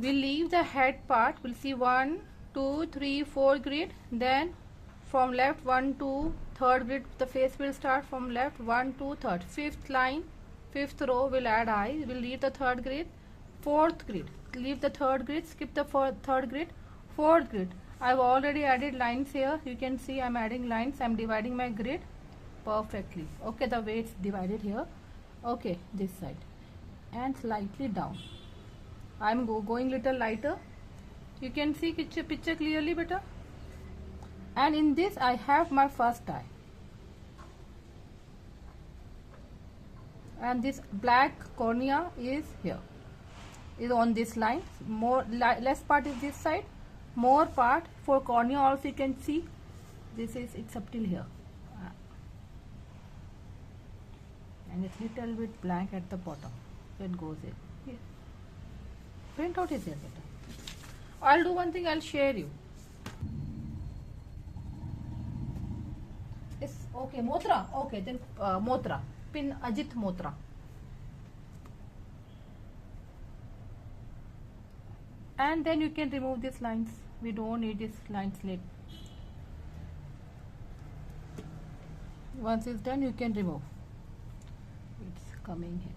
we'll leave the head part. We'll see 1 2 3 4 grid, then from left 1 2 third grid, the face will start from left 1 2 third, fifth line, fifth row will add eye, we'll leave the third grid, fourth grid, leave the third grid, skip the third grid, fourth grid. I've already added lines here. You can see I'm adding lines. I'm dividing my grid perfectly. Okay, the way it's divided here. Okay, this side and slightly down. I'm going little lighter. You can see picture clearly, beta. And in this I have my first eye. And this black cornea is here. Is on this line. More less part is this side. More part for cornea also you can see. It's up till here. And it's little bit blank at the bottom. So it goes here. Print out is here, beta. I'll do one thing. I'll share you. It's okay. Motra. Okay, then Motra. Pin Ajit Motra. And then you can remove these lines. We don't need these lines later. Once it's done, you can remove. It's coming here.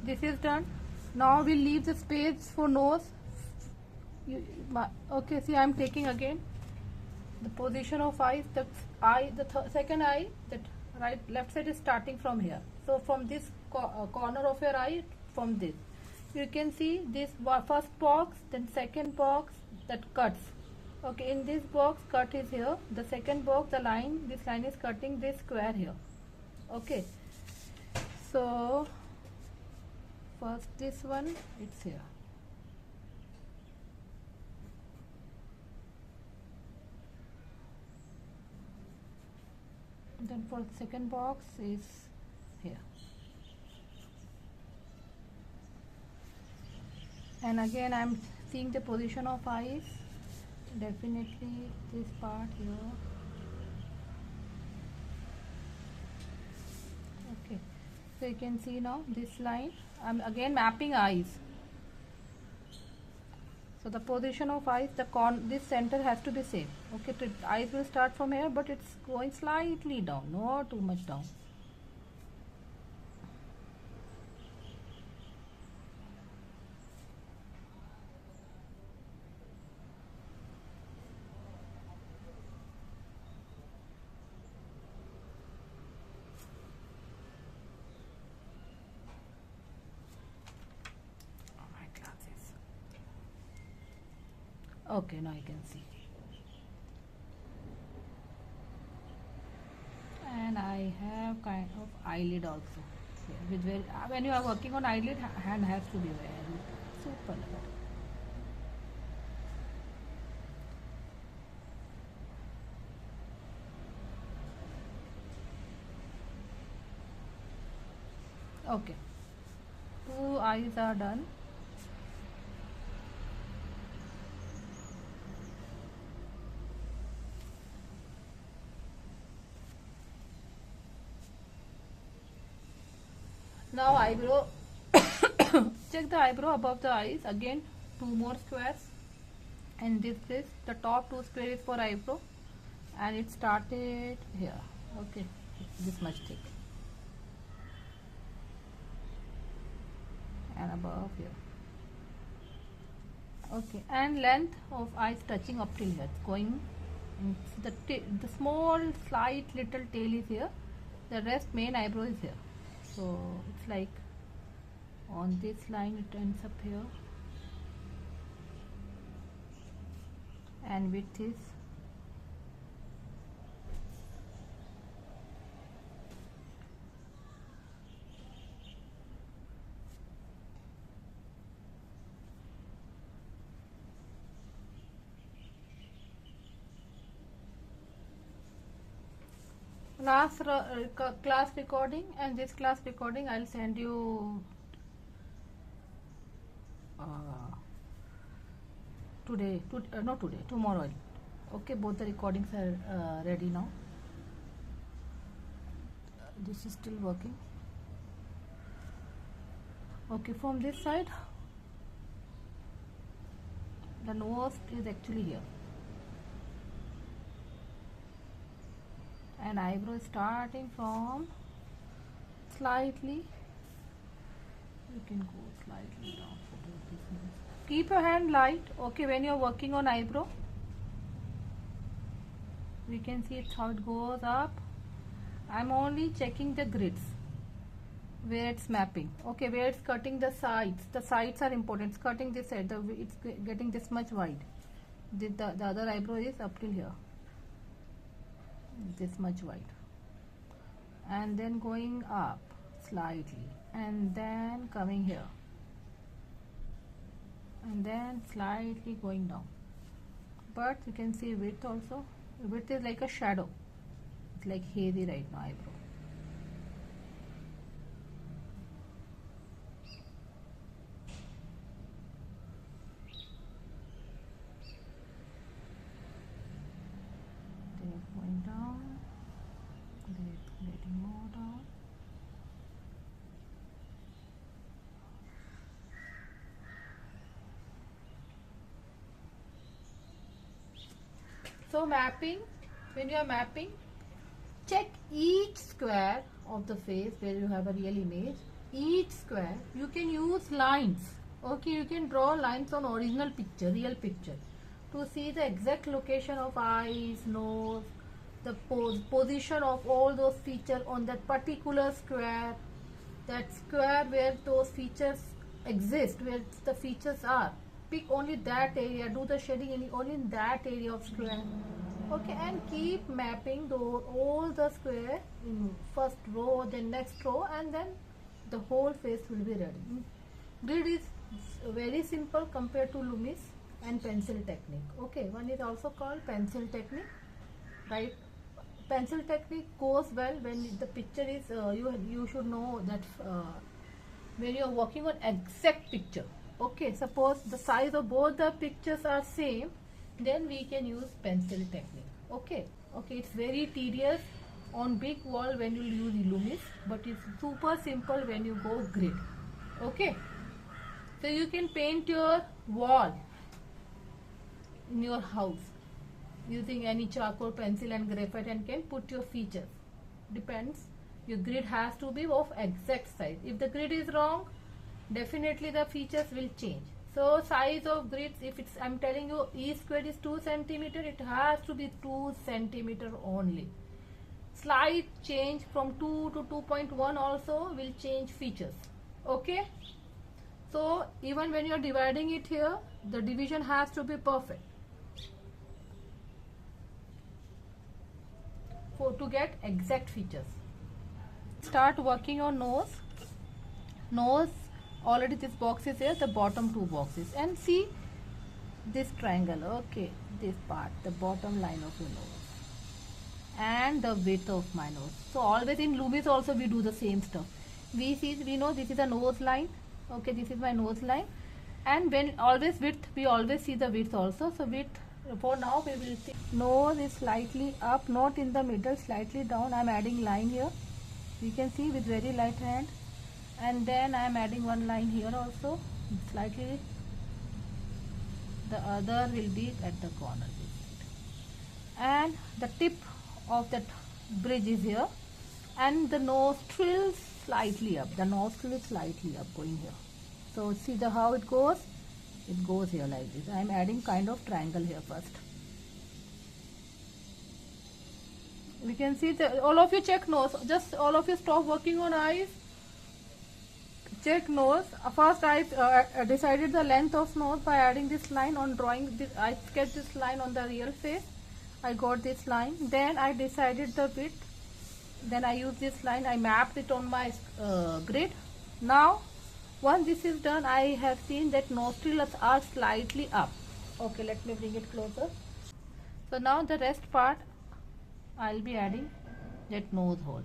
This is done. Now we'll leave the space for nose. Okay, see, I'm taking again the position of eyes. The second eye, that left side is starting from here. So from this corner of your eye, from this, you can see this first box, then second box that cuts. Okay, in this box, cut is here. The second box, this line is cutting this square here. Okay, so first this one, it's here. Then for the second box is here. And again I'm seeing the position of eyes. Definitely this part here. Okay, so you can see now this line. I'm again mapping eyes. So the position of eyes, this center has to be same. Okay, eyes will start from here, but it's going slightly down, not too much down. Okay, now you can see. And I have kind of eyelid also. When you are working on eyelid, hand has to be very super light. Okay, 2 eyes are done. Now eyebrow. Check the eyebrow above the eyes. Again 2 more squares, and this is the top 2 squares for eyebrow, and it started here. Okay, this much thick, and above here. Okay, and length of eyes touching up till here. It's going. The small slight little tail is here. The rest main eyebrow is here. So it's like on this line it ends up here, and width is last class recording, and this class recording I'll send you tomorrow. Okay, both the recordings are ready now. This is still working. Okay, from this side the nose is actually here, and eyebrow is starting from slightly, you can go slightly down for both these nose. Keep your hand light, okay, when you're working on eyebrow. We can see it's how it goes up. I'm only checking the grids where it's mapping, okay, where it's cutting the sides. The sides are important. It's cutting this side, it's getting this much wide. The other eyebrow is up till here, this much wide, and then going up slightly, and then coming here, and then slightly going down. But you can see width also. Width is like a shadow. It's like hazy right now, eyebrow. They're going down. They're getting more down. So mapping, when you are mapping, check each square of the face where you have a real image. Each square you can use lines, okay, you can draw lines on original picture, real picture, to see the exact location of eyes, nose, the position of all those features on that particular square, that square where those features exist, where the features are. Pick only that area, do the shading only in that area of square, okay, and keep mapping all the square in first row, then next row, and then the whole face will be ready. Grid is very simple compared to Loomis and pencil technique, okay. One is also called pencil technique, right? Pencil technique goes well when the picture is you should know that when you are working on exact picture, okay. Suppose the size of both the pictures are same, then we can use pencil technique, okay. It's very tedious on big wall when you use Loomis, but it's super simple when you go grid, okay. So you can paint your wall in your house using any charcoal, pencil and graphite, and can put your features. Depends, your grid has to be of exact size. If the grid is wrong, definitely the features will change. So size of grids, if it's, I'm telling you E square is 2 centimeter, it has to be 2 centimeter only. Slight change from 2 to 2.1 also will change features, okay. So even when you are dividing it here, the division has to be perfect to get exact features. Start working on nose. Already this box is here, the bottom two boxes, and see this triangle, okay, this part, the bottom line of your nose and the width of my nose. So always in Loomis also we do the same stuff. We know this is a nose line, okay, this is my nose line, and when always width, we always see the width also. So width, for now we will see nose is slightly up, not in the middle, slightly down. I am adding line here, you can see with very light hand, and then I am adding one line here also, slightly. The other will be at the corner, and the tip of that bridge is here, and the nostril slightly up. The nostril is slightly up going here. So see how it goes. It goes here like this. I am adding kind of triangle here first. We can see that all of you check nose. Just all of you stop working on eyes. Check nose. First I decided the length of nose by adding this line on drawing. I sketched this line on the real face. I got this line. Then I decided the width. Then I used this line. I mapped it on my grid. Now once this is done, I have seen that nostrils are slightly up. Okay, let me bring it closer. So now the rest part I'll be adding that nose hole.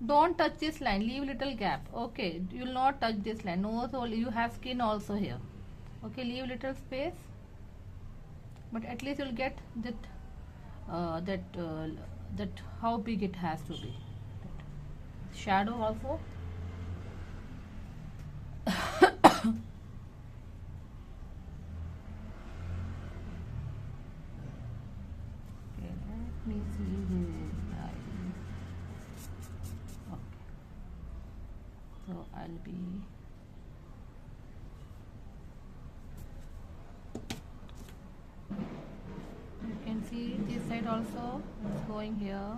Don't touch this line, leave little gap. Okay, you will not touch this line. Nose hole, you have skin also here. Okay, leave little space, but at least you'll get that that how big it has to be. Shadow also. Okay, let me see the line. Okay, so I'll be you can see this side also it's going here.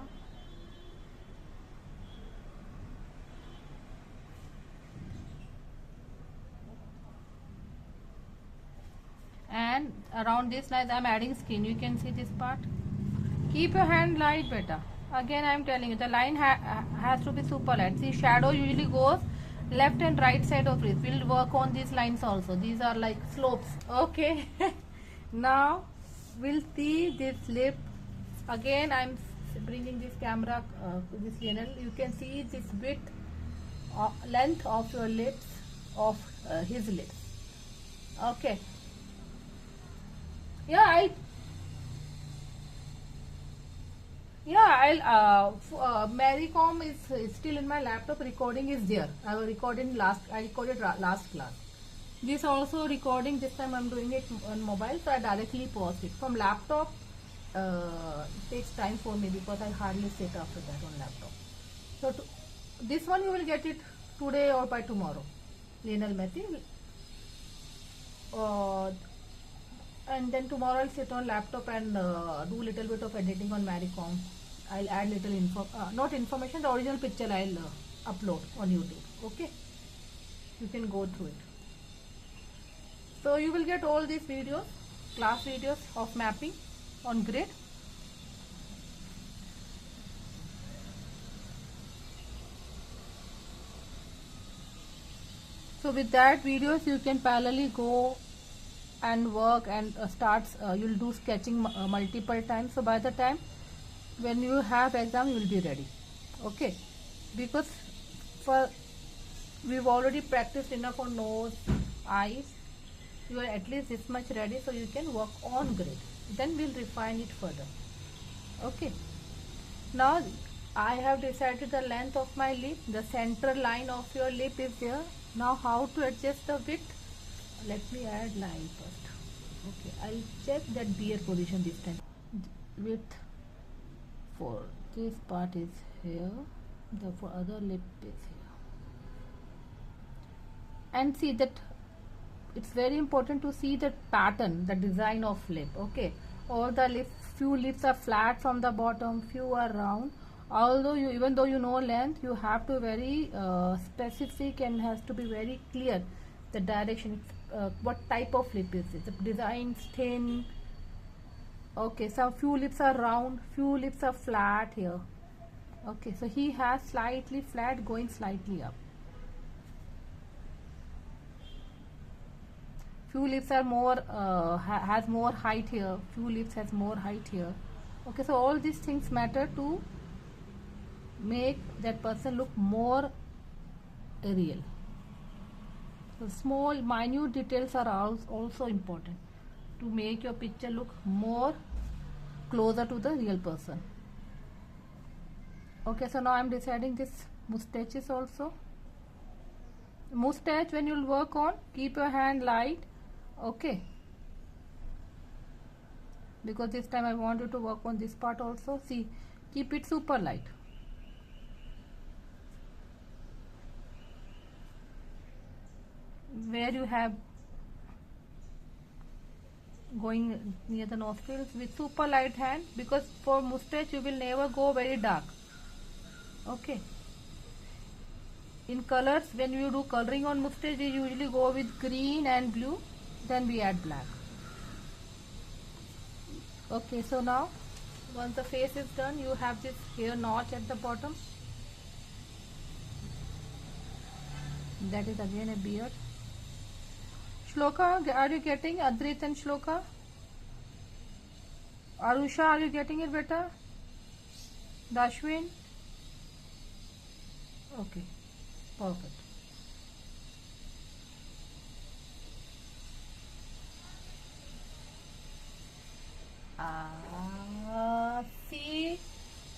And around this line I'm adding skin. You can see this part. Keep your hand light, beta. Again I'm telling you the line has to be super light. See, shadow usually goes left and right side of it. We'll work on these lines also. These are like slopes. Okay. Now we'll see this lip. Again I'm bringing this camera, this Lionel. You can see this width, length of your lips, of his lips. Okay. Yeah, I'll Marycom is still in my laptop. Recording is there. I recorded last class. This also recording. This time I'm doing it on mobile, so I directly pause it. From laptop, it takes time for me because I hardly sit after that on laptop. So this one you will get it today or by tomorrow. Lionel Messi. And then tomorrow I'll sit on laptop and do little bit of editing on Marycom. I'll add little not information, the original picture I'll upload on YouTube. Okay, you can go through it. So you will get all these videos, class videos of mapping on grid. So with that videos you can parallelly go and work and you'll do sketching multiple times. So by the time when you have exam you will be ready. Okay, because we've already practiced enough on nose, eyes. You are at least this much ready, so you can work on grid. Then we'll refine it further. Okay, now I have decided the length of my lip. The center line of your lip is there. Now how to adjust the width? Let me add line first. Okay, I'll check that beer position this time. Width for this part is here, the for other lip is here. And see that it's very important to see the pattern, the design of lip. Okay, all the lips, few lips are flat from the bottom, few are round. Although even though you know length, you have to very specific and has to be very clear the direction. What type of lip is it? The design thin. Okay, so few lips are round, few lips are flat here. Okay, so he has slightly flat going slightly up. Few lips are more has more height here, few lips has more height here. Okay, so all these things matter to make that person look more real. So small minute details are also important to make your picture look more closer to the real person. Okay, so now I am deciding this mustaches also. Mustache, when you'll work on, keep your hand light. Okay, because this time I want you to work on this part also. See, keep it super light. Where you have going near the nostrils with super light hand, because for mustache you will never go very dark. Okay, in colors, when you do coloring on mustache, we usually go with green and blue, then we add black. Okay, so now once the face is done, you have this hair notch at the bottom. That is again a beard. Shloka, are you getting? Adrit and Shloka? Arusha, are you getting it, beta? Dashwin? Okay, perfect.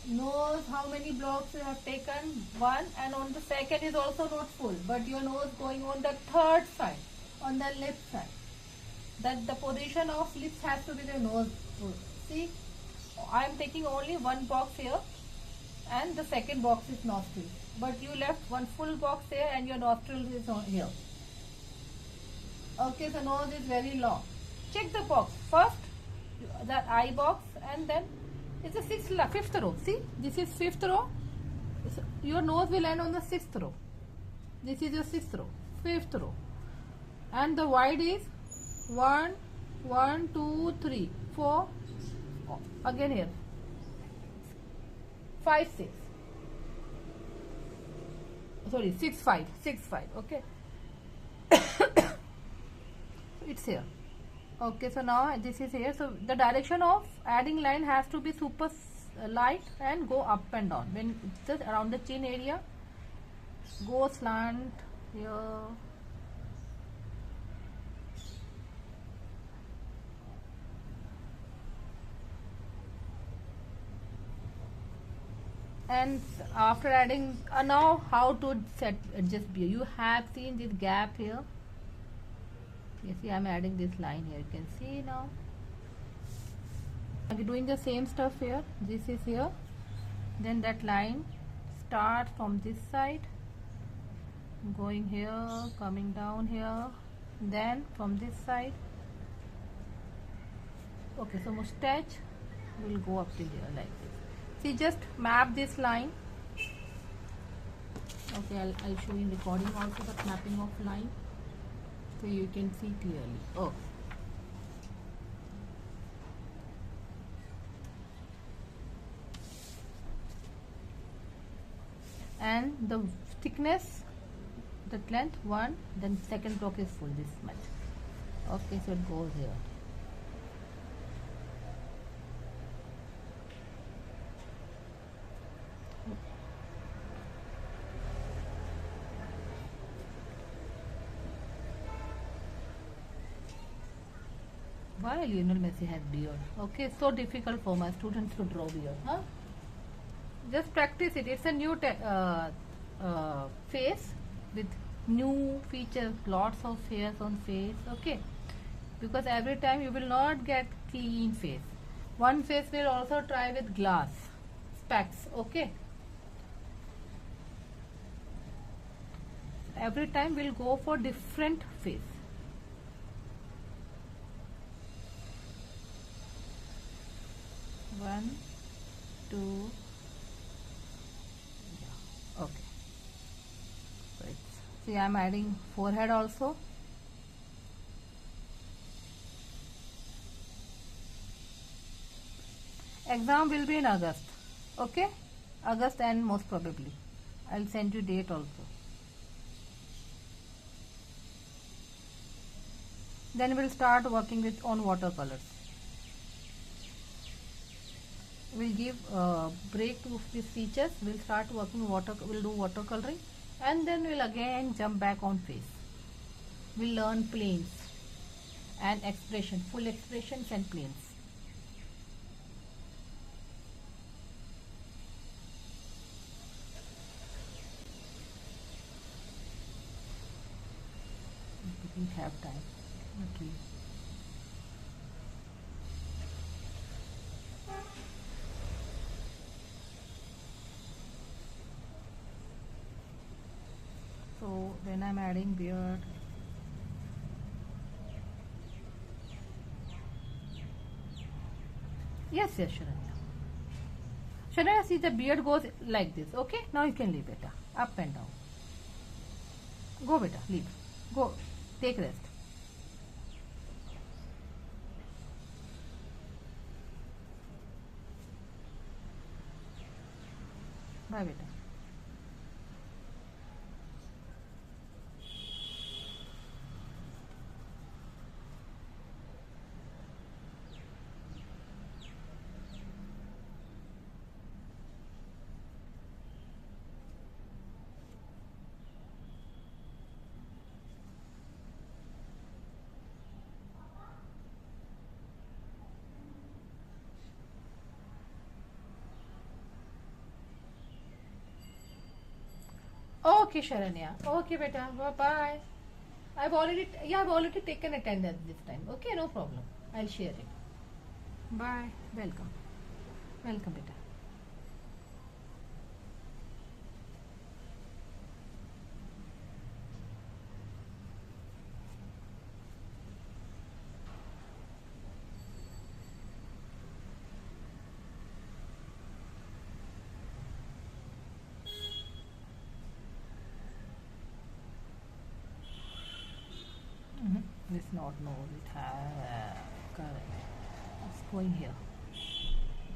Nose, how many blocks you have taken? One, and on the second is also not full, but your nose going on the third side, on the lip side. That the position of lips has to be the nose. See, I am taking only one box here, and the second box is nostril. But you left one full box here, and your nostril is on here. Okay, so nose is very long. Check the box first, the eye box, and then it's the fifth row. See, this is fifth row. So your nose will end on the sixth row. This is your sixth row, fifth row, and the wide is 1, 1, 2, 3, 4. Again here, 5, 6. Sorry, 6, 5, 6, 5. Okay. It's here. Okay, so now this is here. So the direction of adding line has to be super light and go up and down. When it's just around the chin area, go slant here. And after adding, now how to adjust beard. You have seen this gap here. You see, I'm adding this line here. You can see now. I'm doing the same stuff here. This is here. Then that line starts from this side, going here, coming down here. Then from this side. Okay, so mustache will go up till here like this. See, just map this line. Okay, I'll show you in recording also the mapping of line, so you can see clearly. Oh, and the thickness, the length 1, then second block is full, this much. Okay, so it goes here. Why Lionel Messi has beard? Okay, so difficult for my students to draw beard, huh? Just practice it. It's a new face with new features, lots of hairs on face. Okay, because every time you will not get clean face. One face will also try with glass, specs. Okay. Every time we'll go for different face. One, two, yeah. Okay. So see, I'm adding forehead also. Exam will be in August. Okay, August and most probably I'll send you date also. Then we'll start working with on watercolors. We'll give break to these features. We'll start working we'll do watercoloring, and then we'll again jump back on face. We'll learn planes and expression, full expressions and planes. We didn't have time. Okay. So then I'm adding beard. Yes, Sharanya. Sharanya, see, the beard goes like this. Okay, now you can leave beta. Up and down. Go beta, leave. Go, take rest. Bye beta. Okay, Sharanya. Okay, beta. Bye bye. I've already taken attendance this time. Okay, no problem. I'll share it. Bye. Welcome. Welcome, beta. This not no. It has correct. It's going here.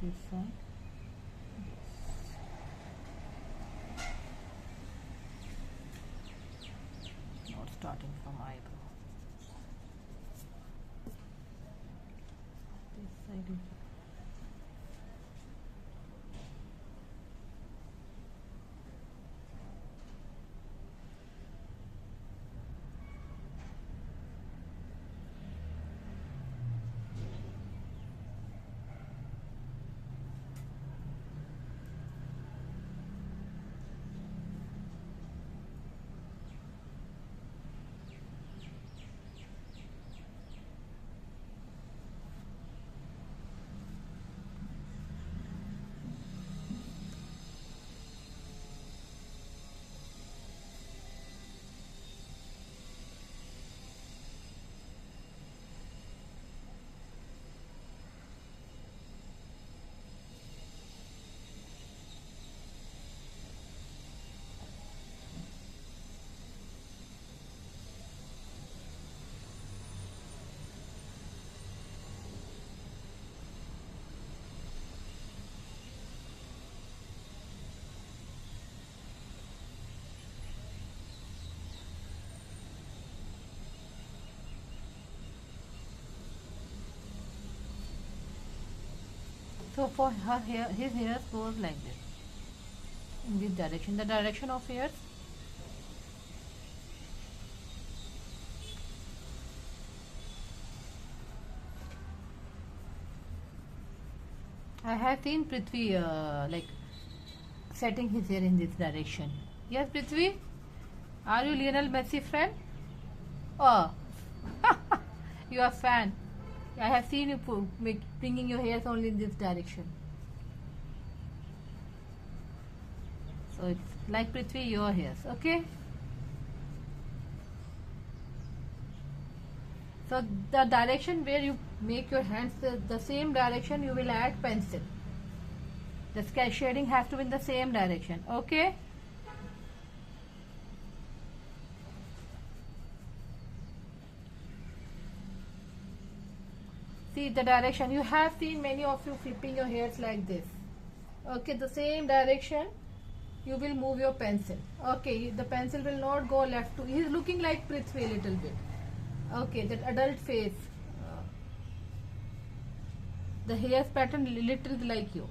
This side. Not starting from eyebrow. This side is. So for her hair, his hairs goes like this, in this direction. The direction of hairs. I have seen Prithvi like setting his hair in this direction. Yes, Prithvi? Are you Lionel Messi friend? Oh, you are fan. I have seen you bringing your hairs only in this direction. So it's like Prithvi, your hairs. Okay. So the direction where you make your hands the same direction, you will add pencil. The shading has to be in the same direction. Okay. See the direction. You have seen many of you flipping your hairs like this. Okay, the same direction you will move your pencil. Okay, the pencil will not go left to. He is looking like Prithvi a little bit. Okay, that adult face. The hair pattern little like you.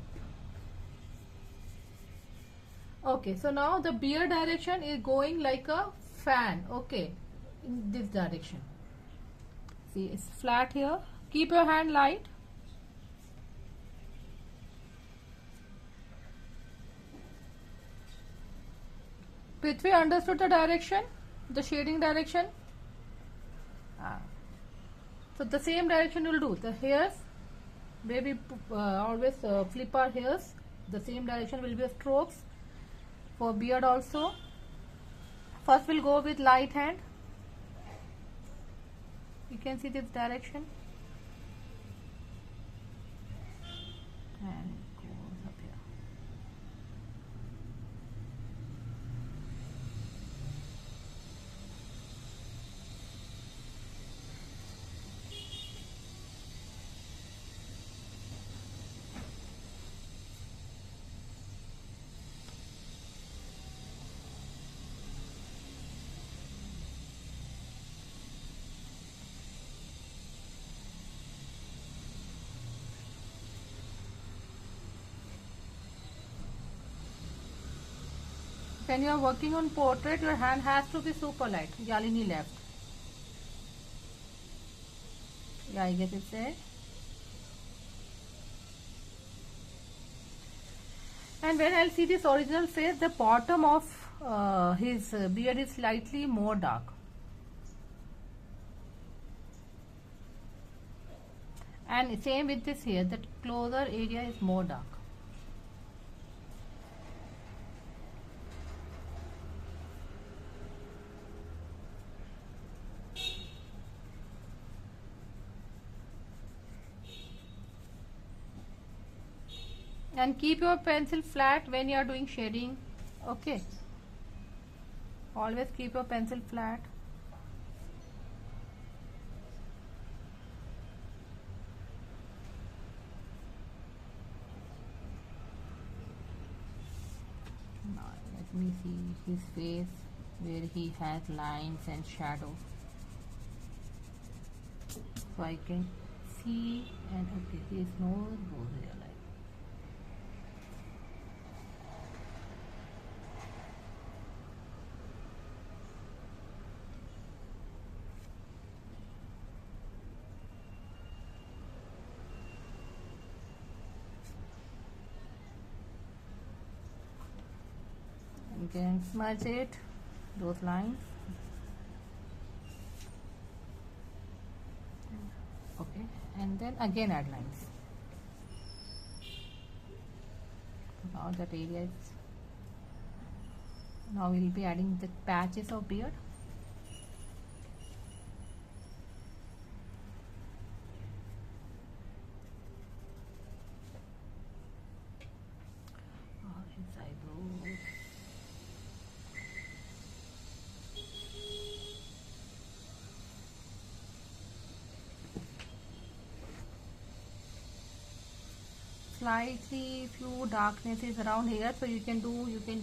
Okay, so now the beard direction is going like a fan. Okay, in this direction. See, it's flat here. Keep your hand light. Prithvi understood the direction, the shading direction. So the same direction will do. The hairs, maybe always flip our hairs. The same direction will be strokes. For beard also. First we'll go with light hand. You can see this direction. And it goes up here. When you are working on portrait, your hand has to be super light. Yalini left. Yeah, I guess it's there. And when I'll see this original face, the bottom of his beard is slightly more dark. And same with this here, the closer area is more dark. And keep your pencil flat when you are doing shading. Okay, always keep your pencil flat. Now let me see his face where he has lines and shadow, so I can see. And okay, his nose goes here like. You can smudge it, those lines. Okay, and then again add lines. Now that area is. Now we will be adding the patches of beard. His eyebrows. Slightly few darknesses around here, so you can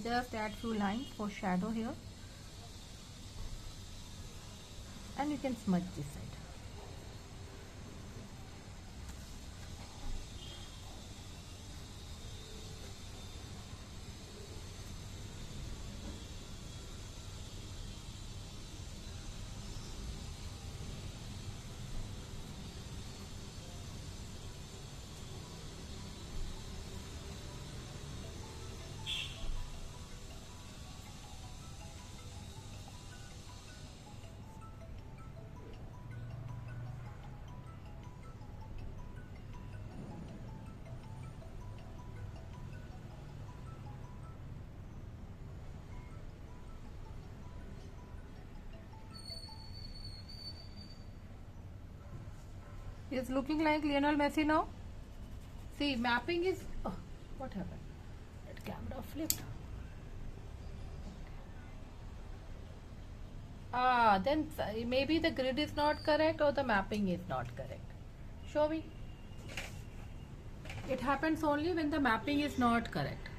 just add few lines for shadow here, and you can smudge this side. Is looking like Lionel Messi now. See, mapping is. Oh, what happened? That camera flipped. Then maybe the grid is not correct or the mapping is not correct. Show me. It happens only when the mapping is not correct.